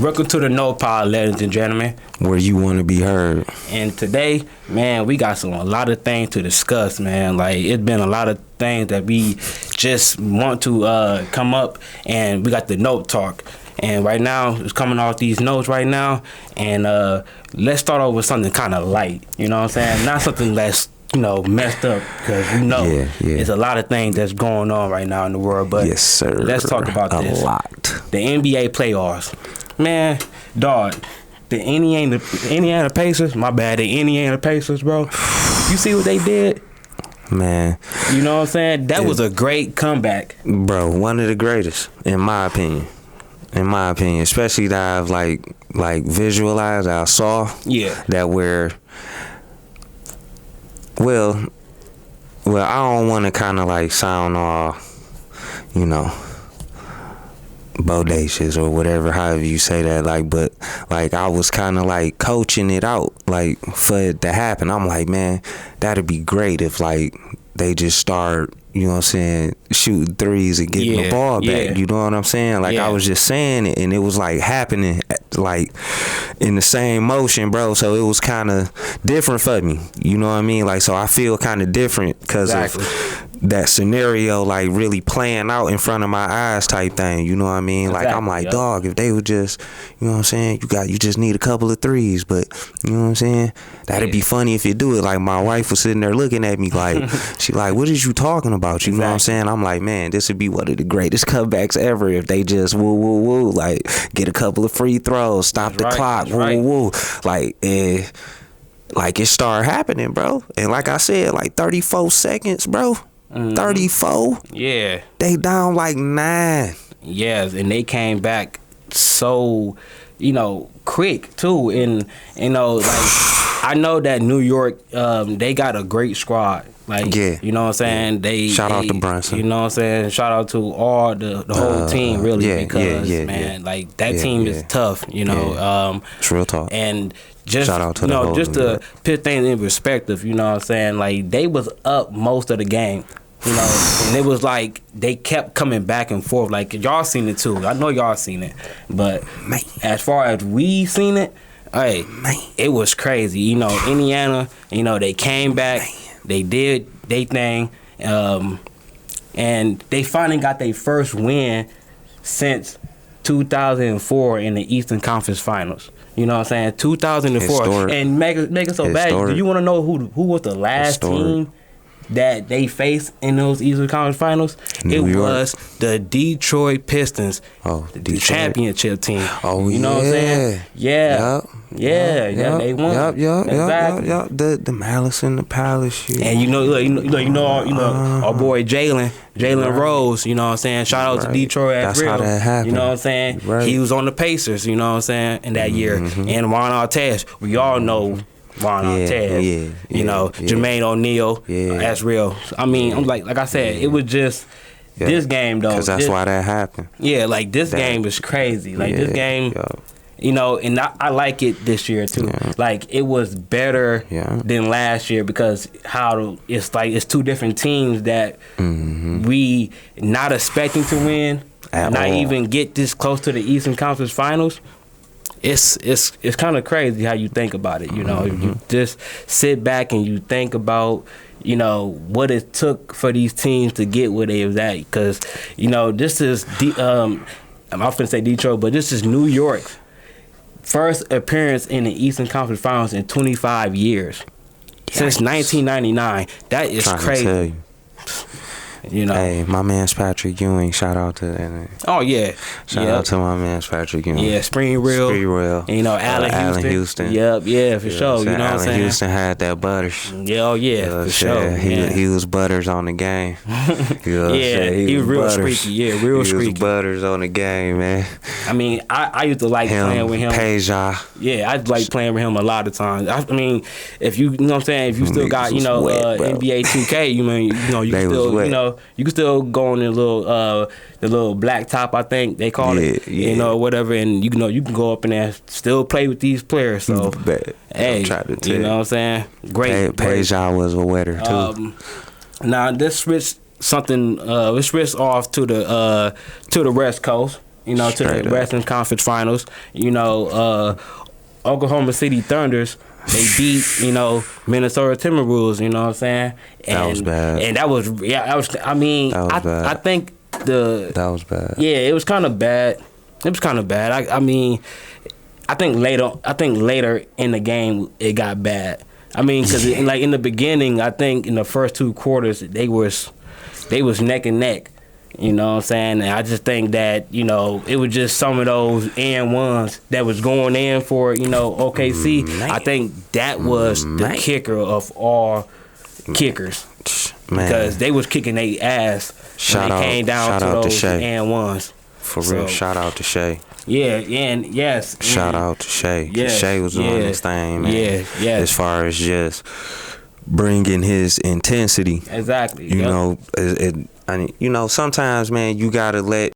Welcome to the No Pod, ladies and gentlemen. Where you want to be heard. And today, man, we got a lot of things to discuss, man. Like, it's been a lot of things that we just want to come up, and we got the note talk. And right now, it's coming off these notes right now. And let's start off with something kind of light, you know what I'm saying? Not something that's, messed up, because it's a lot of things that's going on right now in the world. But yes, sir. Let's talk about this. A lot. The NBA playoffs. Man, dog, the Indiana Pacers, my bad, the Indiana Pacers, bro. You see what they did? Man. You know what I'm saying? That was a great comeback. Bro, one of the greatest, in my opinion. Especially that I've like visualized, I saw. Yeah. That where, well, I don't want to kind of like sound all, bodacious or whatever, however you say that, but I was kind of like coaching it out, like, for it to happen. I'm like, man, that'd be great if they just start, shooting threes and getting the ball back. You know what I'm saying? I was just saying it, and it was happening in the same motion, bro. So it was kind of different for me. You know what I mean? So I feel kind of different because of that scenario, really playing out in front of my eyes type thing. You know what I mean? I'm like, dog, if they would just, you know what I'm saying? You just need a couple of threes, but you know what I'm saying? That'd be funny if you do it. My wife was sitting there looking at me she what is you talking about? You know what I'm saying? I'm like, man, this would be one of the greatest comebacks ever if they just woo, get a couple of free throws, stop the clock, woo. It started happening, bro. And like I said, 34 seconds, bro. 34. Yeah. They down 9. Yes, and they came back so, quick too. And I know that New York, they got a great squad. You know what I'm saying? Shout out to Brunson. You know what I'm saying? Shout out to all the whole team, really, because man, that team is tough. It's real talk. And just shout out to the whole just to put things in perspective, you know what I'm saying? They was up most of the game. And it was they kept coming back and forth. Y'all seen it too. I know y'all seen it. But man, as far as we seen it, hey, man, it was crazy. Indiana, they came back, they did their thing, and they finally got their first win since 2004 in the Eastern Conference Finals. You know what I'm saying? 2004. Historic. And make it so bad. Do you want to know who was the last team that they faced in those Eastern Conference Finals? New York. Was the Detroit Pistons. Oh, the championship team. Oh, you know what I'm saying? Yeah. Yep. They won. Exactly. Yep. The Malice in the Palace shit. And our boy Jalen Rose, you know what I'm saying? Shout out to Detroit. That's how that happened. You know what I'm saying? Right. He was on the Pacers, you know what I'm saying, in that year. And Ron Artest, we all know Ron Artest. Jermaine O'Neal. That's real. I mean, I'm like I said, it was just this game though. Because that's why that happened. Yeah, this game is crazy. This game, and I like it this year too. Yeah. It was better than last year because it's two different teams that we not expecting to win, not even get this close to the Eastern Conference Finals. It's kind of crazy how you think about it. You just sit back and you think about what it took for these teams to get where they was at. Because this is I'm not gonna say Detroit, but this is New York's first appearance in the Eastern Conference Finals in 25 years. Since 1999. That is crazy. Hey, my man's Patrick Ewing. Shout out to that. Oh yeah. Shout out to my man's Patrick Ewing. Yeah, Spring Real. And Allen Houston. Yep, for sure. You know what I'm saying? Allen Houston had that butters. Yeah, for sure. He was butters on the game. He was real streaky. Yeah, real streaky. He was butters on the game, man. I mean, I used to like playing with him. Peja. Yeah, I like playing with him a lot of times. I mean, if you know what I'm saying, if you still got NBA 2K, you can still go on the little black top, I think they call it, whatever, and you can go up in there, still play with these players. So hey, you know what I'm saying? Great. Peja was a winner too. Now let's switch off to the West Coast. You know, to the Western Conference Finals. You know, Oklahoma City Thunders. They beat, you know, Minnesota Timberwolves. You know what I'm saying? And, that was bad. And that was, yeah, that was. I mean, I think that was bad. Yeah, it was kind of bad. It was kind of bad. I mean, I think later in the game it got bad. I mean, because like in the beginning, I think in the first 2 quarters they was neck and neck. You know what I'm saying? And I just think that, you know, it was just some of those and ones that was going in for, you know, OKC. I think that was the kicker of all kickers. Because they was kicking their ass when they came down to those and ones. For real, shout out to Shea. Yeah, and yes. Shout out to Shea. Yes, Shea was doing his thing, man. Yeah. As far as just bringing his intensity. Exactly. You know, you know, sometimes, man, you gotta let